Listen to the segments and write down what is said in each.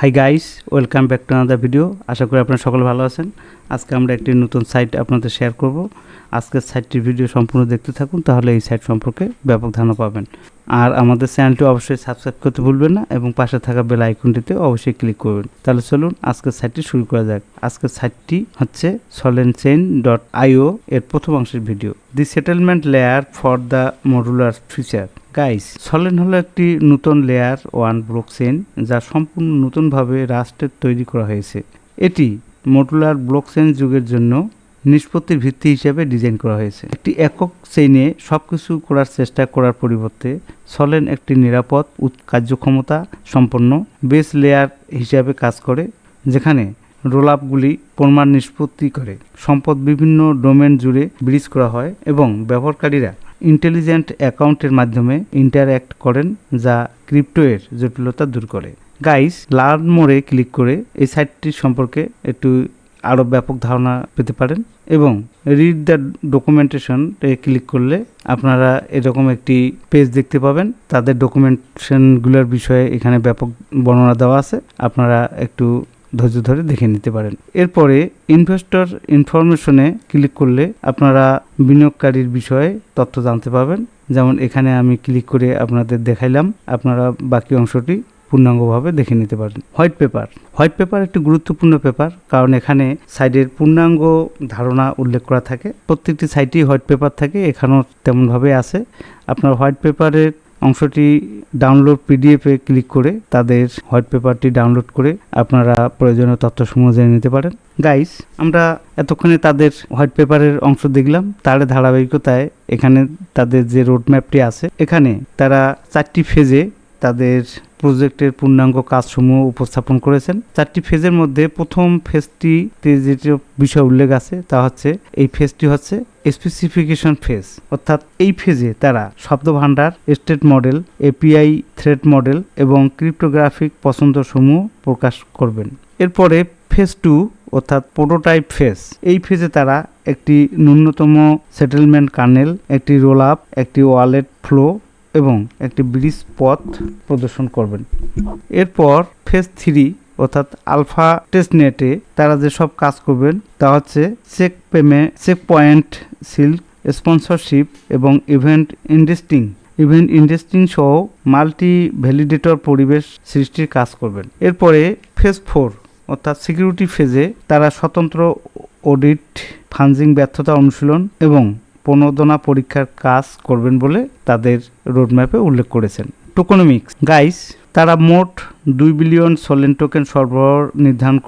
High guys, welcome back to another video. আশা করি আপনারা সকলে ভালো আছেন। আজকে আমরা একটি নতুন সাইট আপনাদের শেয়ার করব। আজকের সাইটটির ভিডিও সম্পূর্ণ দেখতে থাকুন, তাহলে এই সাইট সম্পর্কে ব্যাপক ধারণা পাবেন। আর আমাদের চ্যানেলটি অবশ্যই সাবস্ক্রাইব করতে ভুলবেন না এবং পাশে থাকা বেল আইকনটিতে অবশ্যই ক্লিক করবেন। তাহলে চলুন আজকের সাইটটি শুরু করা যাক। আজকের সাইটটি হচ্ছে solenchain.io এর প্রথম অংশের ভিডিও, the settlement layer for the modular feature. Guys, Solen হলো একটি নতুন লেয়ার 1 ব্লকচেইন যা সম্পূর্ণ নতুনভাবে রাস্টের তৈরি করা হয়েছে। এটি মডুলার ব্লকচেইন যুগের জন্য নিষ্পত্তির ভিত্তি হিসেবে ডিজাইন করা হয়েছে। একটি একক চেইনে সবকিছু করার চেষ্টা করার পরিবর্তে সলেন একটি নিরাপদ কার্যক্ষমতা সম্পন্ন বেস লেয়ার হিসাবে কাজ করে, যেখানে রোলআপগুলি প্রমাণ নিষ্পত্তি করে সম্পদ বিভিন্ন ডোমেন জুড়ে ব্রিজ করা হয় এবং ব্যবহারকারীরা ইন্টেলিজেন্ট অ্যাকাউন্টের মাধ্যমে ইন্টারঅ্যাক্ট করেন, যা ক্রিপ্টোয়ের জটিলতা দূর করে। গাইস, লার্ন মোরে ক্লিক করে এই সাইটটির সম্পর্কে একটু আরও ব্যাপক ধারণা পেতে পারেন এবং রিড দ্য ডকুমেন্টেশন ক্লিক করলে আপনারা এরকম একটি পেজ দেখতে পাবেন। তাদের ডকুমেন্টেশনগুলোর বিষয়ে এখানে ব্যাপক বর্ণনা দেওয়া আছে, আপনারা একটু ধৈর্য ধরে দেখে নিতে পারেন। এরপরে ইনভেস্টর ইনফরমেশনে ক্লিক করলে আপনারা বিনিয়োগকারীর বিষয়ে তথ্য জানতে পাবেন। যেমন এখানে আমি ক্লিক করে আপনাদের দেখাইলাম, আপনারা বাকি অংশটি পূর্ণাঙ্গভাবে দেখে নিতে পারেন। হোয়াইট পেপার একটি গুরুত্বপূর্ণ পেপার, কারণ এখানে সাইটের পূর্ণাঙ্গ ধারণা উল্লেখ করা থাকে। প্রত্যেকটি সাইটেই হোয়াইট পেপার থাকে, এখানেও তেমনভাবে আছে। আপনার হোয়াইট পেপারের অংশটি ডাউনলোড পিডিএফে ক্লিক করে তাদের হোয়াইট পেপারটি ডাউনলোড করে আপনারা প্রয়োজনীয় তথ্যসমূহ জেনে নিতে পারেন। গাইস, আমরা এতক্ষণে তাদের হোয়াইট পেপারের অংশ দেখলাম, তার ধারাবাহিকতায় এখানে তাদের যে রোডম্যাপটি আছে, এখানে তারা 4টি ফেজে তাদের প্রজেক্টের পূর্ণাঙ্গ কাজসমূহ উপস্থাপন করেছেন। 4টি ফেজের মধ্যে প্রথম ফেজটিতে যেটি বিষয় উল্লেখ আছে তা হচ্ছে এই ফেজটি হচ্ছে স্পেসিফিকেশন ফেজ, অর্থাৎ এই ফেজে তারা শব্দ ভাণ্ডার, state model, API thread model এবং ক্রিপ্টোগ্রাফিক পছন্দসমূহ প্রকাশ করবেন। এরপরে ফেজ 2 অর্থাৎ প্রোটোটাইপ ফেজ, এই ফেজে তারা একটি ন্যূনতম সেটেলমেন্ট কার্নেল, একটি রোল আপ, একটি ওয়ালেট ফ্লো এবং একটি ব্রিজ পথ প্রদর্শন করবেন। এরপর ফেজ 3 অর্থাৎ আলফা টেস্টনেটে তারা যেসব কাজ করবেন তা হচ্ছে চেক পয়েন্ট সিল্ক, স্পন্সরশিপ এবং ইভেন্ট ইন্ডেস্টিং সহ মাল্টি ভ্যালিডেটর পরিবেশ সৃষ্টির কাজ করবেন। এরপরে ফেজ 4 অর্থাৎ সিকিউরিটি ফেজে তারা স্বতন্ত্র অডিট, ফান্ডিং ব্যর্থতা অনুশীলন এবং প্রণোদনা পরীক্ষার কাজ করবেন বলে তাদের রোডম্যাপে উল্লেখ করেছেন। টোকনমিক্স, গাইস, তারা মোট 2 বিলিয়ন সোলেন টোকেন সরবরাহ নির্ধারণ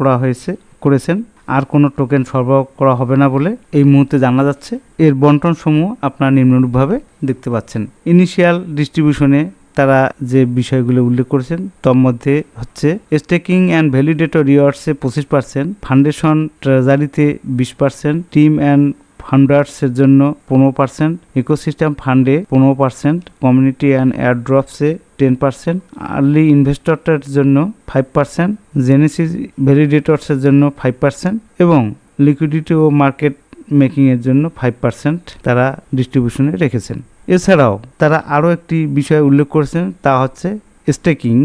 করেছেন। আর কোনো টোকেন সরবরাহ করা হবে না বলে এই মুহূর্তে জানা যাচ্ছে। এর বন্টন সমূহ আপনারা নিম্নরূপভাবে দেখতে পাচ্ছেন। ইনিশিয়াল ডিস্ট্রিবিউশনে তারা যে বিষয়গুলো উল্লেখ করেছেন তার মধ্যে হচ্ছে স্টেকিং অ্যান্ড ভ্যালিডেটর রিওয়ার্ডসে 25%, ফাউন্ডেশন ট্রেজারিতে 20%, টিম অ্যান্ড ফাউন্ডার্সের জন্য 15%, ইকোসিস্টেম ফান্ডে 15%, কমিউনিটি অ্যান্ড এয়ারড্রপসে 10%, আর্লি ইনভেস্টরদের জন্য 5%, জেনেসিস ভ্যালিডেটরসের জন্য 5% এবং লিকুইডিটি ও মার্কেট মেকিংয়ের জন্য 5% তারা ডিস্ট্রিবিউশনে রেখেছেন। এছাড়াও তারা আরও একটি বিষয় উল্লেখ করেছেন, তা হচ্ছে স্টেকিং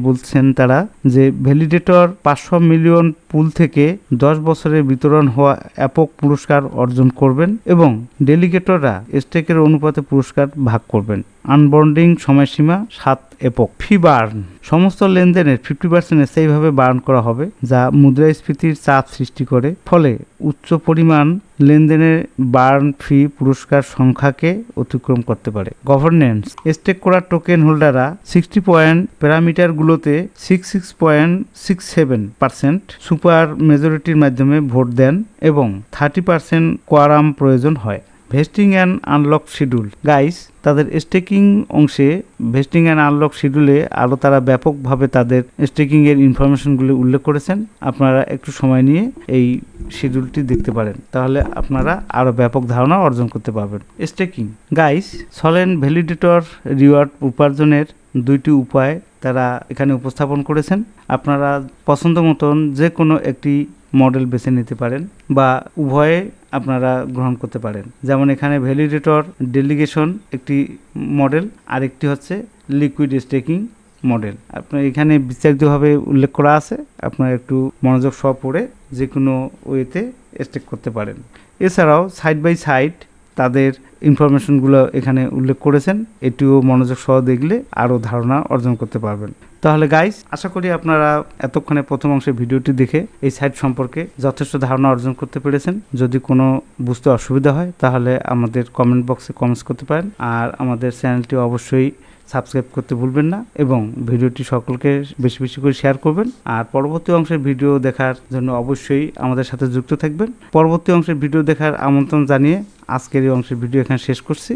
বলছেন তারা যে ভ্যালিডেটর 500 মিলিয়ন পুল থেকে 10 বছরের বিতরণ হওয়া একক পুরস্কার অর্জন করবেন এবং ডেলিগেটররা স্টেকের অনুপাতে পুরস্কার ভাগ করবেন। আনবন্ডিং সময়সীমা 7 একক। ফি বার্ন, সমস্ত লেনদেনের 50% সেইভাবে বার্ন করা হবে যা মুদ্রাস্ফীতির চাপ সৃষ্টি করে, ফলে উচ্চ পরিমাণ লেনদেনের বার্ন ফি পুরস্কার সংখ্যাকে অতিক্রম করতে পারে। গভর্নেন্স, স্টেক করা টোকেন হোল্ডাররা 60 পয়েন্ট প্যারামিটারগুলোতে 66.67% সুপার মেজরিটির মাধ্যমে ভোট দেন এবং 30% কোয়ারাম প্রয়োজন হয়। Vesting and unlock schedule, guys, তাদের স্টেকিং অংশে ভেস্টিং অ্যান্ড আনলক শিডিউলে আরও তারা ব্যাপকভাবে তাদের স্টেকিংয়ের ইনফরমেশনগুলি উল্লেখ করেছেন। আপনারা একটু সময় নিয়ে এই শিডিউলটি দেখতে পারেন, তাহলে আপনারা আরও ব্যাপক ধারণা অর্জন করতে পারবেন। স্টেকিং, গাইস, সলেন ভ্যালিডেটর রিওয়ার্ড উপার্জনের 2টি উপায় তারা এখানে উপস্থাপন করেছেন। আপনারা পছন্দ মতন যে কোনো একটি মডেল বেছে নিতে পারেন বা উভয়ে আপনারা গ্রহণ করতে পারেন। যেমন এখানে ভ্যালিডেটর ডেলিগেশন একটি মডেল, আরেকটি হচ্ছে লিকুইড স্টেকিং মডেল। আপনার এখানে বিস্তারিতভাবে উল্লেখ করা আছে, আপনারা একটু মনোযোগ সহ পড়ে যে কোনো ওয়েতে স্টেক করতে পারেন। এছাড়াও সাইড বাই সাইড তাদের ইনফরমেশনগুলো এখানে উল্লেখ করেছেন, এটিও মনোযোগ সহ দেখলে আরও ধারণা অর্জন করতে পারবেন। তাহলে গাইস, আশা করি আপনারা এতক্ষণে প্রথম অংশের ভিডিওটি দেখে এই সাইট সম্পর্কে যথেষ্ট ধারণা অর্জন করতে পেরেছেন। যদি কোনো বুঝতে অসুবিধা হয় তাহলে আমাদের কমেন্ট বক্সে কমেন্টস করতে পারেন, আর আমাদের চ্যানেলটি অবশ্যই সাবস্ক্রাইব করতে ভুলবেন না এবং ভিডিওটি সকলকে বেশি বেশি করে শেয়ার করবেন। আর পরবর্তী অংশের ভিডিও দেখার জন্য অবশ্যই আমাদের সাথে যুক্ত থাকবেন। পরবর্তী অংশের ভিডিও দেখার আমন্ত্রণ জানিয়ে আজকের এই অংশের ভিডিও এখানে শেষ করছি।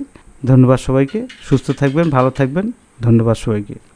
ধন্যবাদ সবাইকে, সুস্থ থাকবেন, ভালো থাকবেন। ধন্যবাদ সবাইকে।